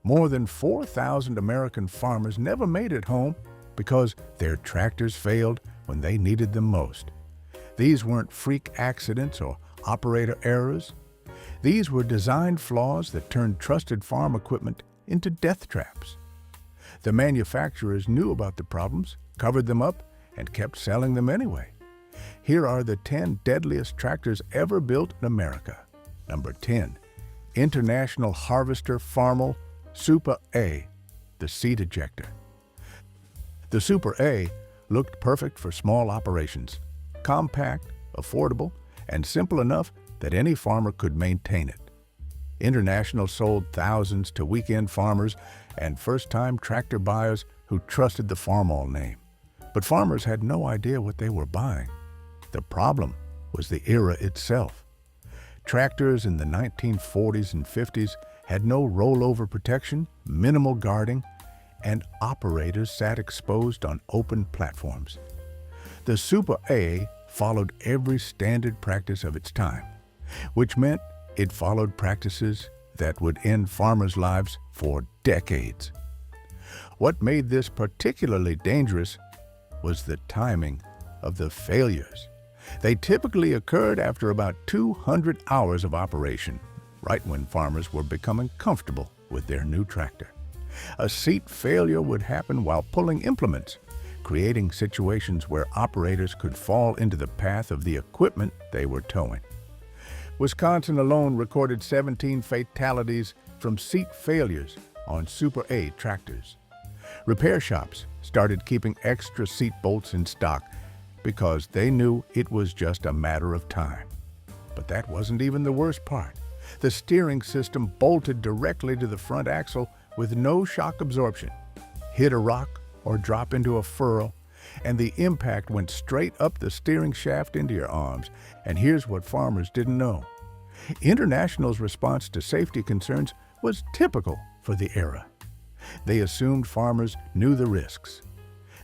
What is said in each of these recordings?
More than 4,000 American farmers never made it home because their tractors failed when they needed them most. These weren't freak accidents or operator errors. These were design flaws that turned trusted farm equipment into death traps. The manufacturers knew about the problems, covered them up, and kept selling them anyway. Here are the 10 deadliest tractors ever built in America. Number 10. International Harvester Farmall Super A, the seed ejector. The Super A looked perfect for small operations, compact, affordable, and simple enough that any farmer could maintain it. International sold thousands to weekend farmers and first-time tractor buyers who trusted the Farmall name. But farmers had no idea what they were buying. The problem was the era itself. Tractors in the 1940s and 50s had no rollover protection, minimal guarding, and operators sat exposed on open platforms. The Super A followed every standard practice of its time, which meant it followed practices that would end farmers' lives for decades. What made this particularly dangerous was the timing of the failures. They typically occurred after about 200 hours of operation, right when farmers were becoming comfortable with their new tractor. A seat failure would happen while pulling implements, creating situations where operators could fall into the path of the equipment they were towing. Wisconsin alone recorded 17 fatalities from seat failures on Super A tractors. Repair shops started keeping extra seat bolts in stock because they knew it was just a matter of time. But that wasn't even the worst part. The steering system bolted directly to the front axle with no shock absorption, hit a rock or drop into a furrow, and the impact went straight up the steering shaft into your arms. And here's what farmers didn't know. International's response to safety concerns was typical for the era. They assumed farmers knew the risks.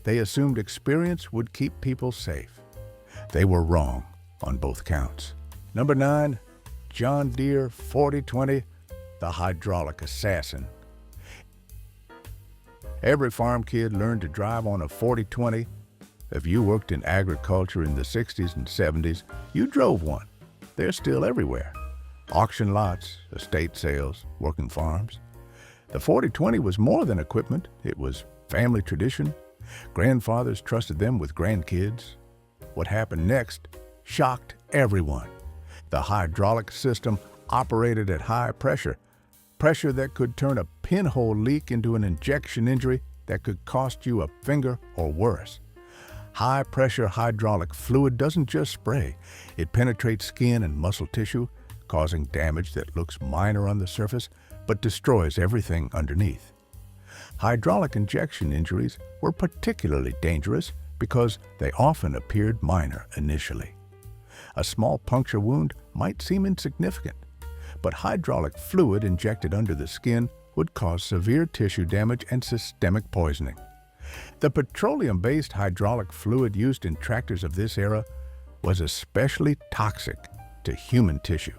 They assumed experience would keep people safe. They were wrong on both counts. Number 9, John Deere 4020, the hydraulic assassin. Every farm kid learned to drive on a 4020. If you worked in agriculture in the 60s and 70s, you drove one. They're still everywhere. Auction lots, estate sales, working farms. The 4020 was more than equipment. It was family tradition. Grandfathers trusted them with grandkids. What happened next shocked everyone. The hydraulic system operated at high pressure, pressure that could turn a pinhole leak into an injection injury that could cost you a finger or worse. High-pressure hydraulic fluid doesn't just spray. It penetrates skin and muscle tissue, causing damage that looks minor on the surface but destroys everything underneath. Hydraulic injection injuries were particularly dangerous because they often appeared minor initially. A small puncture wound might seem insignificant, but hydraulic fluid injected under the skin would cause severe tissue damage and systemic poisoning. The petroleum-based hydraulic fluid used in tractors of this era was especially toxic to human tissue,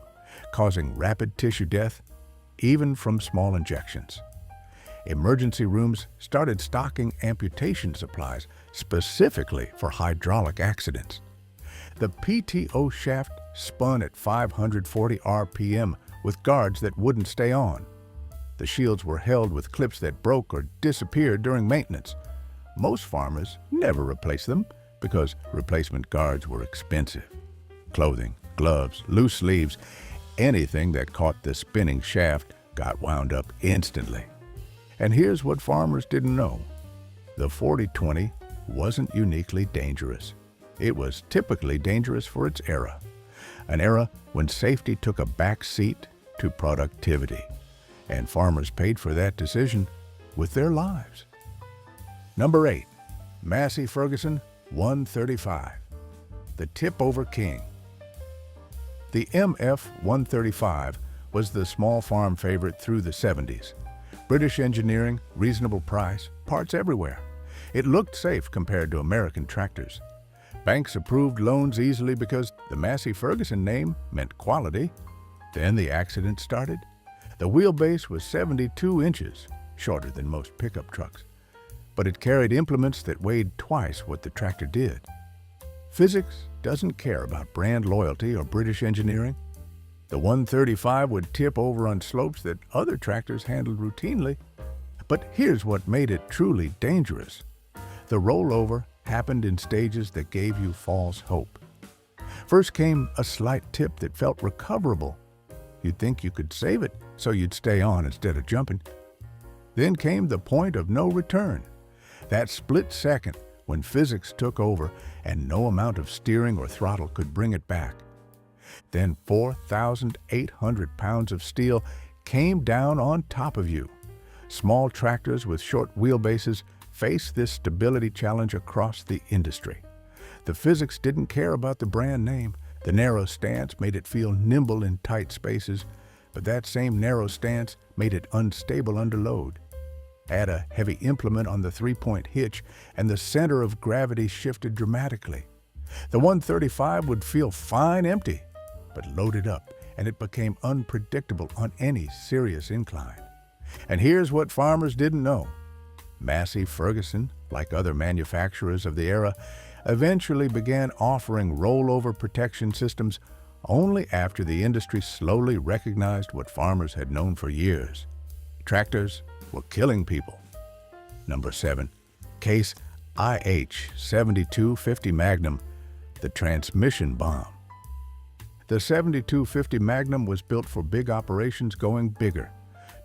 causing rapid tissue death, even from small injections. Emergency rooms started stocking amputation supplies specifically for hydraulic accidents. The PTO shaft spun at 540 RPM with guards that wouldn't stay on. The shields were held with clips that broke or disappeared during maintenance. Most farmers never replaced them because replacement guards were expensive. Clothing, gloves, loose sleeves, anything that caught the spinning shaft got wound up instantly. And here's what farmers didn't know. The 4020 wasn't uniquely dangerous. It was typically dangerous for its era, an era when safety took a back seat to productivity, and farmers paid for that decision with their lives. Number 8, Massey Ferguson 135, the tip-over king. The MF 135 was the small farm favorite through the 70s. British engineering, reasonable price, parts everywhere. It looked safe compared to American tractors. Banks approved loans easily because the Massey Ferguson name meant quality. Then the accident started. The The wheelbase was 72 inches, shorter than most pickup trucks, but it carried implements that weighed twice what the tractor did. Physics doesn't care about brand loyalty or British engineering. The 135 would tip over on slopes that other tractors handled routinely. But here's what made it truly dangerous. The rollover happened in stages that gave you false hope. First came a slight tip that felt recoverable. You'd think you could save it, so you'd stay on instead of jumping. Then came the point of no return, that split second when physics took over and no amount of steering or throttle could bring it back. Then 4,800 pounds of steel came down on top of you. Small tractors with short wheelbases face this stability challenge across the industry. The physics didn't care about the brand name. The narrow stance made it feel nimble in tight spaces, but that same narrow stance made it unstable under load. Add a heavy implement on the three-point hitch, and the center of gravity shifted dramatically. The 135 would feel fine empty, but loaded up, and it became unpredictable on any serious incline. And here's what farmers didn't know. Massey Ferguson, like other manufacturers of the era, eventually began offering rollover protection systems only after the industry slowly recognized what farmers had known for years. Tractors were killing people. Number 7. Case IH 7250 Magnum, the transmission bomb. The 7250 Magnum was built for big operations going bigger.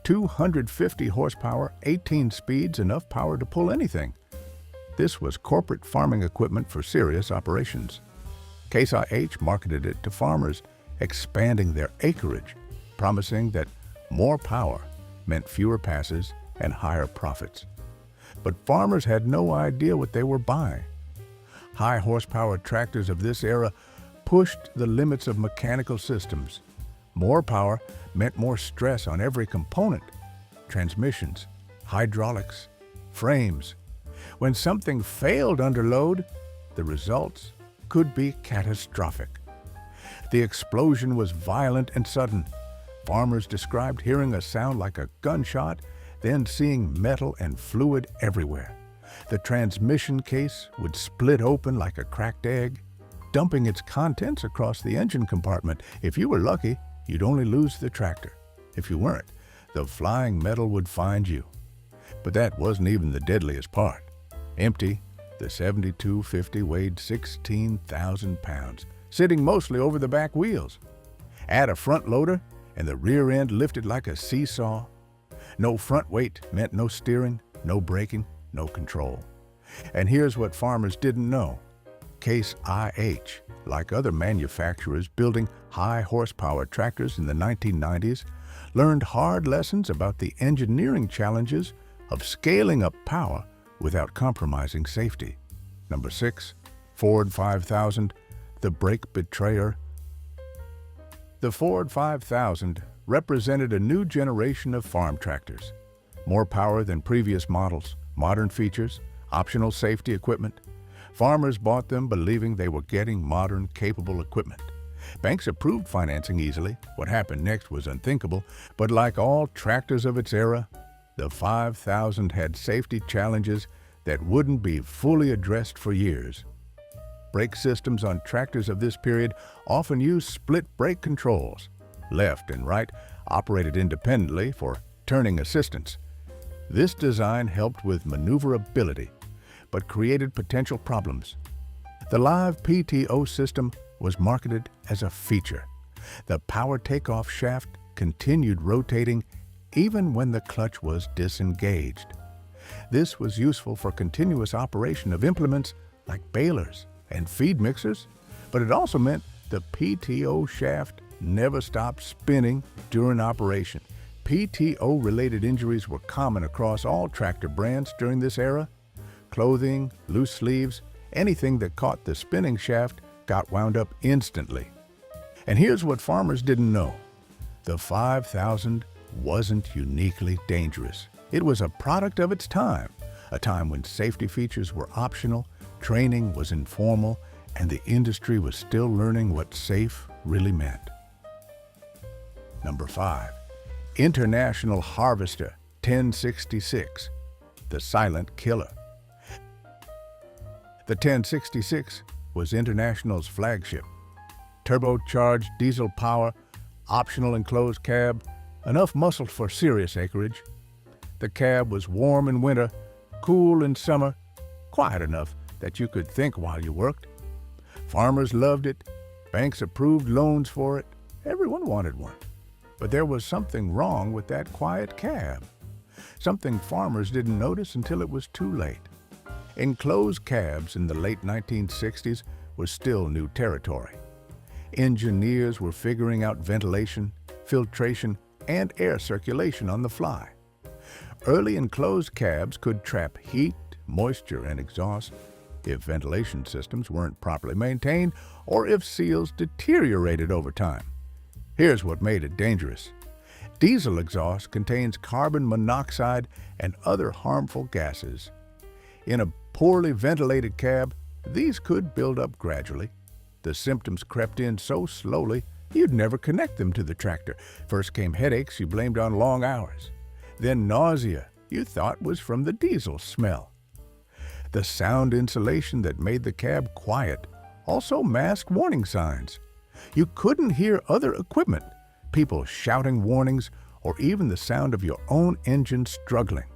250 horsepower, 18 speeds, enough power to pull anything. This was corporate farming equipment for serious operations. Case IH marketed it to farmers, expanding their acreage, promising that more power meant fewer passes and higher profits. But farmers had no idea what they were buying. High horsepower tractors of this era pushed the limits of mechanical systems. More power meant more stress on every component: transmissions, hydraulics, frames. When something failed under load, the results could be catastrophic. The explosion was violent and sudden. Farmers described hearing a sound like a gunshot, then seeing metal and fluid everywhere. The transmission case would split open like a cracked egg, dumping its contents across the engine compartment. If you were lucky, you'd only lose the tractor. If you weren't, the flying metal would find you. But that wasn't even the deadliest part. Empty, the 7250 weighed 16,000 pounds, sitting mostly over the back wheels. Add a front loader, and the rear end lifted like a seesaw. No front weight meant no steering, no braking, no control. And here's what farmers didn't know. Case IH, like other manufacturers building high horsepower tractors in the 1990s, learned hard lessons about the engineering challenges of scaling up power without compromising safety. Number 6, Ford 5000, the brake betrayer. The Ford 5000 represented a new generation of farm tractors. More power than previous models, modern features, optional safety equipment. Farmers bought them believing they were getting modern, capable equipment. Banks approved financing easily. What happened next was unthinkable, but like all tractors of its era, the 5000 had safety challenges that wouldn't be fully addressed for years. Brake systems on tractors of this period often used split brake controls. Left and right operated independently for turning assistance. This design helped with maneuverability, but created potential problems. The live PTO system was marketed as a feature. The power takeoff shaft continued rotating even when the clutch was disengaged. This was useful for continuous operation of implements like balers and feed mixers, but it also meant the PTO shaft never stopped spinning during operation. PTO-related injuries were common across all tractor brands during this era. Clothing, loose sleeves, anything that caught the spinning shaft got wound up instantly. And here's what farmers didn't know. The 5000 wasn't uniquely dangerous. It was a product of its time, a time when safety features were optional, training was informal, and the industry was still learning what safe really meant. Number 5. International Harvester 1066, the silent killer. The 1066 was International's flagship. Turbocharged diesel power, optional enclosed cab, enough muscle for serious acreage. The cab was warm in winter, cool in summer, quiet enough that you could think while you worked. Farmers loved it. Banks approved loans for it. Everyone wanted one. But there was something wrong with that quiet cab. Something farmers didn't notice until it was too late. Enclosed cabs in the late 1960s were still new territory. Engineers were figuring out ventilation, filtration, and air circulation on the fly. Early enclosed cabs could trap heat, moisture, and exhaust if ventilation systems weren't properly maintained or if seals deteriorated over time. Here's what made it dangerous. Diesel exhaust contains carbon monoxide and other harmful gases. In a poorly ventilated cab, these could build up gradually. The symptoms crept in so slowly you'd never connect them to the tractor. First came headaches you blamed on long hours. Then nausea you thought was from the diesel smell. The sound insulation that made the cab quiet also masked warning signs. You couldn't hear other equipment, people shouting warnings, or even the sound of your own engine struggling.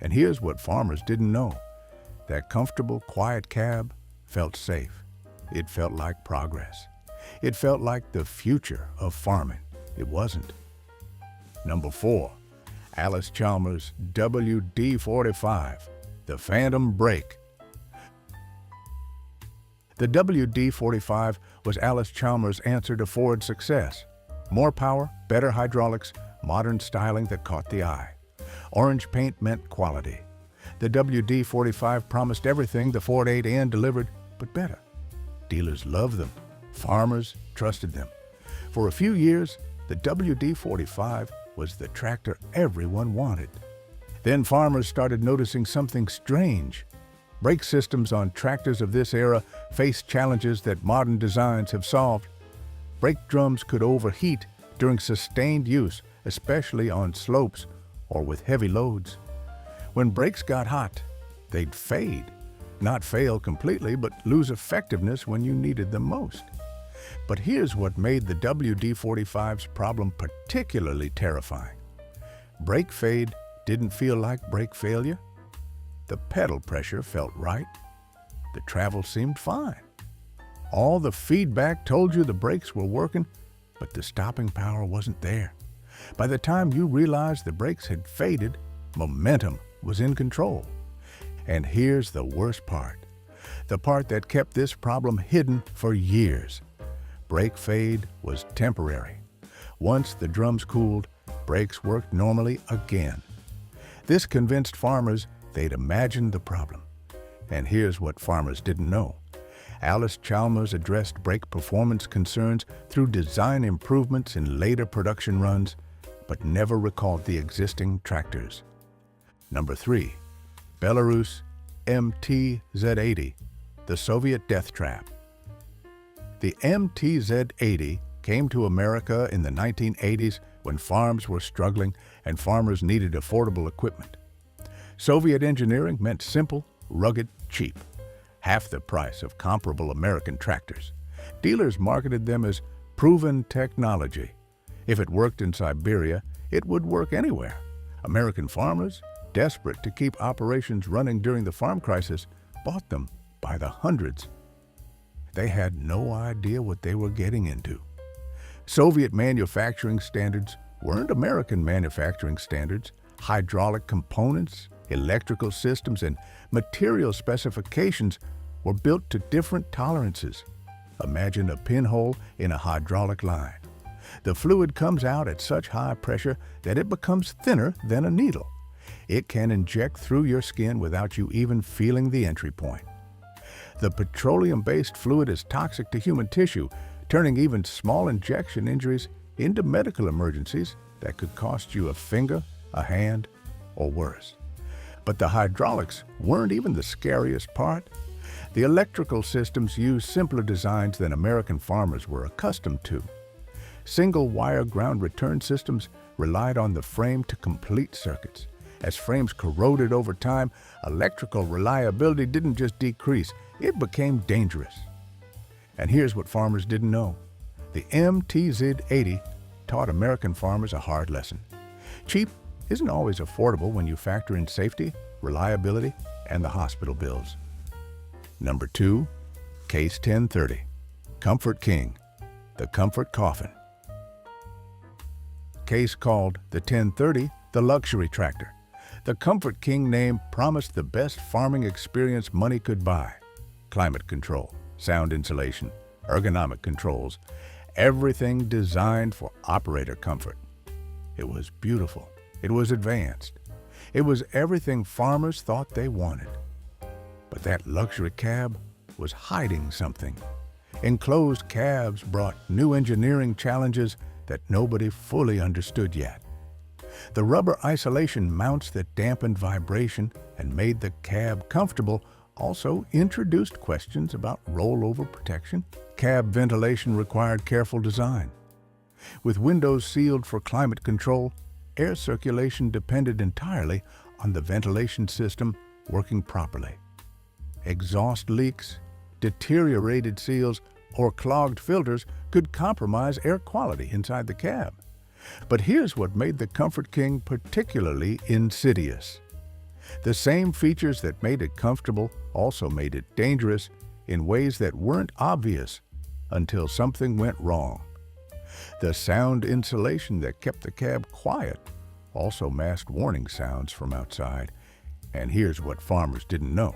And here's what farmers didn't know. That comfortable, quiet cab felt safe. It felt like progress. It felt like the future of farming. It wasn't. Number 4, Allis-Chalmers WD45, the Phantom Brake. The WD45 was Allis-Chalmers' answer to Ford's success. More power, better hydraulics, modern styling that caught the eye. Orange paint meant quality. The WD45 promised everything the Ford 8N delivered, but better. Dealers loved them. Farmers trusted them. For a few years, the WD45 was the tractor everyone wanted. Then farmers started noticing something strange. Brake systems on tractors of this era faced challenges that modern designs have solved. Brake drums could overheat during sustained use, especially on slopes or with heavy loads. When brakes got hot, they'd fade. Not fail completely, but lose effectiveness when you needed them most. But here's what made the WD45's problem particularly terrifying. Brake fade didn't feel like brake failure. The pedal pressure felt right. The travel seemed fine. All the feedback told you the brakes were working, but the stopping power wasn't there. By the time you realized the brakes had faded, momentum was in control. And here's the worst part. The part that kept this problem hidden for years. Brake fade was temporary. Once the drums cooled, brakes worked normally again. This convinced farmers they'd imagined the problem. And here's what farmers didn't know. Allis-Chalmers addressed brake performance concerns through design improvements in later production runs, but never recalled the existing tractors. Number 3, Belarus MTZ80, the Soviet death trap. The MTZ80 came to America in the 1980s when farms were struggling and farmers needed affordable equipment. Soviet engineering meant simple, rugged, cheap, half the price of comparable American tractors. Dealers marketed them as proven technology. If it worked in Siberia, it would work anywhere. American farmers, desperate to keep operations running during the farm crisis, bought them by the hundreds. They had no idea what they were getting into. Soviet manufacturing standards weren't American manufacturing standards. Hydraulic components, electrical systems, and material specifications were built to different tolerances. Imagine a pinhole in a hydraulic line. The fluid comes out at such high pressure that it becomes thinner than a needle. It can inject through your skin without you even feeling the entry point. The petroleum-based fluid is toxic to human tissue, turning even small injection injuries into medical emergencies that could cost you a finger, a hand, or worse. But the hydraulics weren't even the scariest part. The electrical systems used simpler designs than American farmers were accustomed to. Single-wire ground return systems relied on the frame to complete circuits. As frames corroded over time, electrical reliability didn't just decrease, it became dangerous. And here's what farmers didn't know. The MTZ80 taught American farmers a hard lesson. Cheap isn't always affordable when you factor in safety, reliability, and the hospital bills. Number 2, Case 1030, Comfort King, the Comfort Coffin. Case called the 1030 the luxury tractor. The Comfort King name promised the best farming experience money could buy. Climate control, sound insulation, ergonomic controls, everything designed for operator comfort. It was beautiful. It was advanced. It was everything farmers thought they wanted. But that luxury cab was hiding something. Enclosed cabs brought new engineering challenges that nobody fully understood yet. The rubber isolation mounts that dampened vibration and made the cab comfortable also introduced questions about rollover protection. Cab ventilation required careful design. With windows sealed for climate control, air circulation depended entirely on the ventilation system working properly. Exhaust leaks, deteriorated seals, or clogged filters could compromise air quality inside the cab. But here's what made the Comfort King particularly insidious. The same features that made it comfortable also made it dangerous in ways that weren't obvious until something went wrong. The sound insulation that kept the cab quiet also masked warning sounds from outside. And here's what farmers didn't know.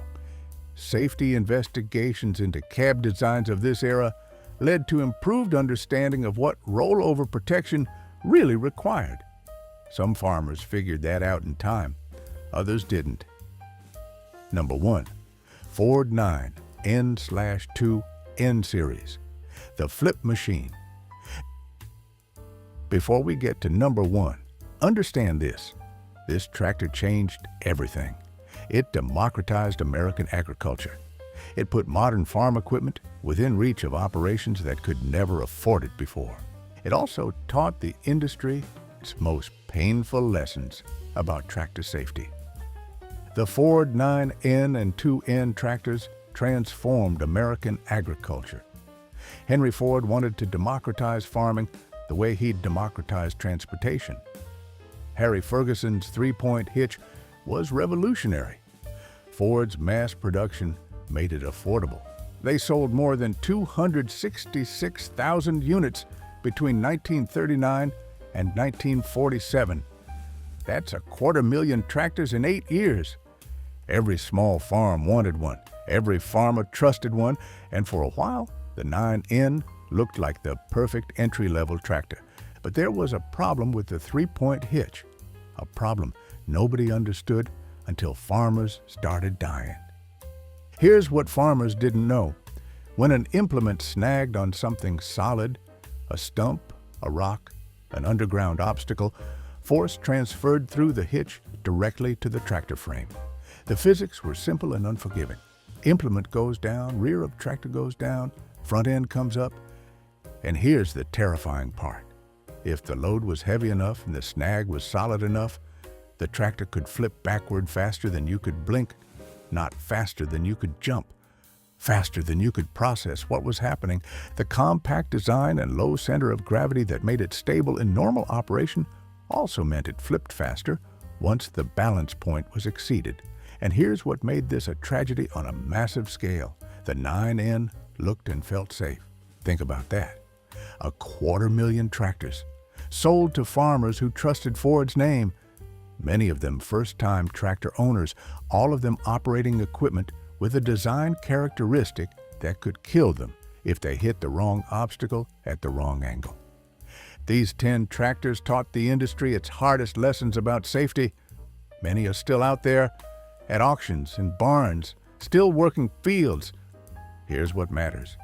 Safety investigations into cab designs of this era led to improved understanding of what rollover protection really required. Some farmers figured that out in time, others didn't. Number 1, Ford 9 N/2 N Series, the flip machine. Before we get to number 1, understand this. This tractor changed everything. It democratized American agriculture. It put modern farm equipment within reach of operations that could never afford it before. It also taught the industry its most painful lessons about tractor safety. The Ford 9N and 2N tractors transformed American agriculture. Henry Ford wanted to democratize farming the way he'd democratized transportation. Harry Ferguson's three-point hitch was revolutionary. Ford's mass production made it affordable. They sold more than 266,000 units between 1939 and 1947. That's 250,000 tractors in 8 years. Every small farm wanted one. Every farmer trusted one. And for a while, the 9N looked like the perfect entry-level tractor. But there was a problem with the three-point hitch, a problem nobody understood until farmers started dying. Here's what farmers didn't know. When an implement snagged on something solid, a stump, a rock, an underground obstacle, force transferred through the hitch directly to the tractor frame. The physics were simple and unforgiving. Implement goes down, rear of tractor goes down, front end comes up. And here's the terrifying part. If the load was heavy enough and the snag was solid enough, the tractor could flip backward faster than you could blink, not faster than you could jump, faster than you could process what was happening. The compact design and low center of gravity that made it stable in normal operation also meant it flipped faster once the balance point was exceeded. And here's what made this a tragedy on a massive scale. The 9N looked and felt safe. Think about that. 250,000 tractors sold to farmers who trusted Ford's name. Many of them first-time tractor owners, all of them operating equipment with a design characteristic that could kill them if they hit the wrong obstacle at the wrong angle. These 10 tractors taught the industry its hardest lessons about safety. Many are still out there at auctions and barns, still working fields. Here's what matters.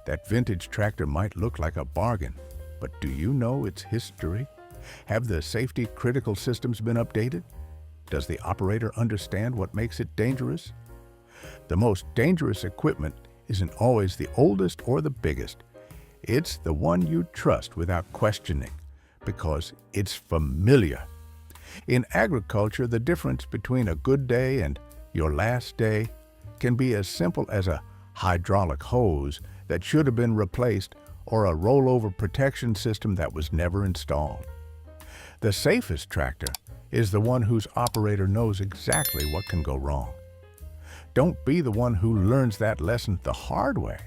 That vintage tractor might look like a bargain, but do you know its history? Have the safety critical systems been updated? Does the operator understand what makes it dangerous? The most dangerous equipment isn't always the oldest or the biggest. It's the one you trust without questioning because it's familiar. In agriculture, the difference between a good day and your last day can be as simple as a hydraulic hose that should have been replaced or a rollover protection system that was never installed. The safest tractor is the one whose operator knows exactly what can go wrong. Don't be the one who learns that lesson the hard way.